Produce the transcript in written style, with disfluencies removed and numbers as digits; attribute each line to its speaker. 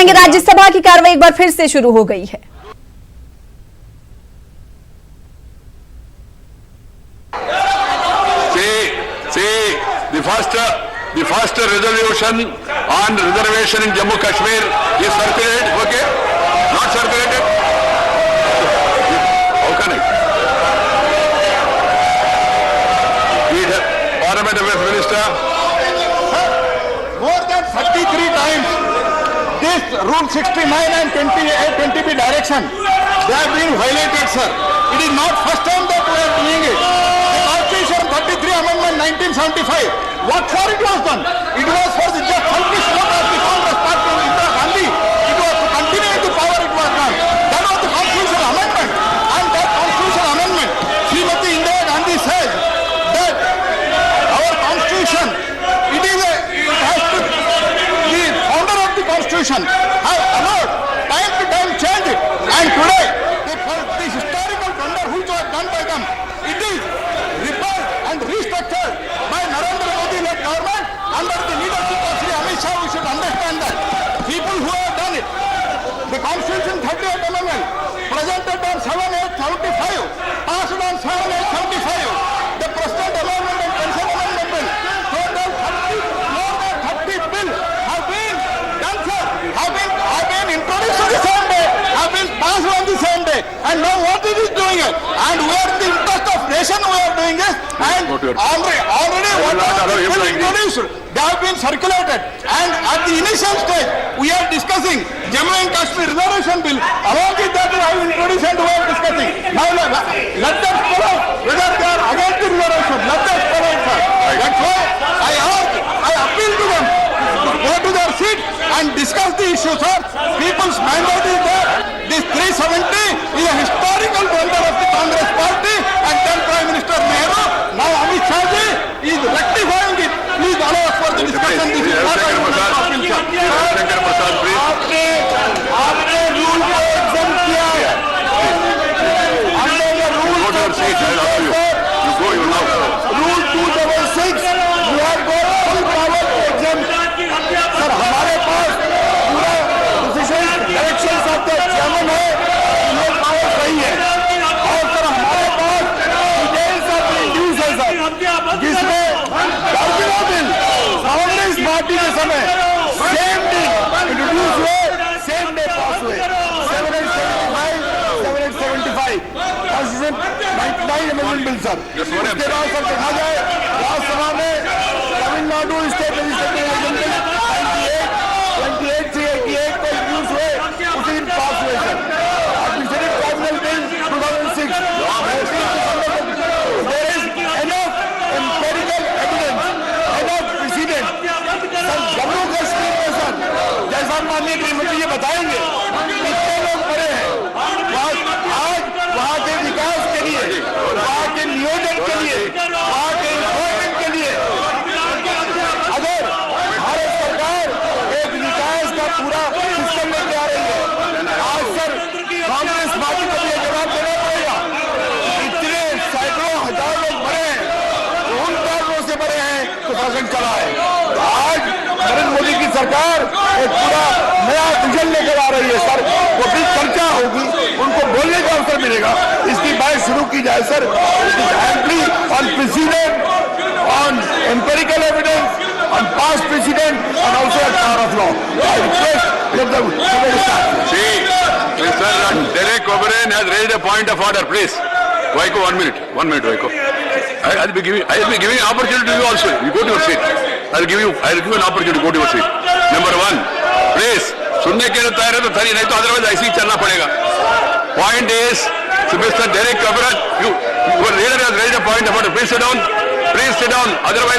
Speaker 1: बताएंगे राज्यसभा की कार्रवाई एक बार फिर से शुरू हो गई है।
Speaker 2: The first resolution on reservation in Jammu Kashmir is circulated, okay? Not circulated? How can I? Parliament Affairs Minister.
Speaker 3: More than 33 times, this Rule 69 and 20B direction, they have been violated, sir. It is not first time that we are doing it. The Constitution 33 Amendment 1975. What for it was done? It was for the just selfish vote of the Congress party of Indira Gandhi. It was to continue the power it was done. That was the Constitutional Amendment. And that Constitutional Amendment, Srimati Indira Gandhi says that our Constitution, it has to, the founder of the Constitution has allowed time to time change it. And today, the historical blunder which was done by them, it is reversed and restructured by Narendra Modi-led government under the leadership of Shri Amit Shah. We should understand that people who have done it, the Constitution 38 Amendment presented on 7/8/75, passed on 7/8/75, the President Amendment and Pension Amendment Bill, total 30, more than 30 bills have been done, sir, have been introduced on the same day, have been passed on the same day, and now what it is doing it, and we are in the interest of nation we are doing it, and already what has been introduced, they have been circulated, and at the initial stage we are discussing Jammu and Kashmir reservation bill. Along with that we have introduced and we are discussing. Now let them follow whether they are against the reservation. Let them follow it, sir. That's why I appeal to them to go to their seat and discuss the issue, sir. People's mandate is there. This 370 is a historical blunder of the Congress party and then Prime Minister Nehru. Now Amit Shah ji is rectifying it. Please allow us for the discussion. This is what I want to appeal, sir. आपने rule को exam किया है, हमने ये rule rule 266 you have got full power to exempt. Sir हमारे पास पूरा decision directions of the chairman है, ये पावर सही है, और सर हमारे पास डिटेल्स ऑफ इंड्यूस है सर, जिसमें दर्जनों बिल कांग्रेस पार्टी के समय सेम डे इंट्रोड्यूस हुए, सेम डे पास हुए, 7/8/75, 7/8/75 कॉन्स्टिट्यूशन 99 अमेंडमेंट बिल सर। उसके बाद सर देखा जाए राज्यसभा में तमिलनाडु स्टेट लेजिस्लेटिव असेंबली 28 से 88 को इंट्रोड्यूस हुए, उसी दिन पास हुए sir. Administrative tribunal bill 2006, there is enough empirical evidence, enough precedent। Sir Jammu Kashmir में सर जैसा माननीय गृहमंत्री ये बताएंगे कितने लोग पड़े हैं, आज वहाँ के विकास के लिए, वहाँ के नियोजन के लिए, वहाँ के इन्फोर्समेंट के लिए अगर भारत सरकार एक विकास का पूरा सिस्टम लेके आ रही है, आज सर कांग्रेस पार्टी को भी जवाब देना पड़ेगा। इतने सैकड़ों हजार लोग मरे हैं, उन कारणों से मरे हैं तो शासन चला है। आज नरेंद्र मोदी की सरकार एक पूरा नया विजन लेकर आ रही है सर, वो भी चर्चा होगी, उनको बोलने का अवसर मिलेगा, इसकी बात शुरू की जाए sir. Amply on president, on empirical evidence, on past president and also as power of law. I request let the
Speaker 2: See, Mr. Derek O'Brien has raised a point of order, please. Vaiko, 1 minute, Vaiko. I'll be giving an opportunity to you also. You go to your seat. I'll give you an opportunity to go to your seat. Number 1, please. सुनने के लिए तैयार है तो सही, नहीं तो otherwise ऐसे ही चलना पड़ेगा। Point is, Mr. Derek O'Brien, your leader has raised a point of order. Please sit down. Otherwise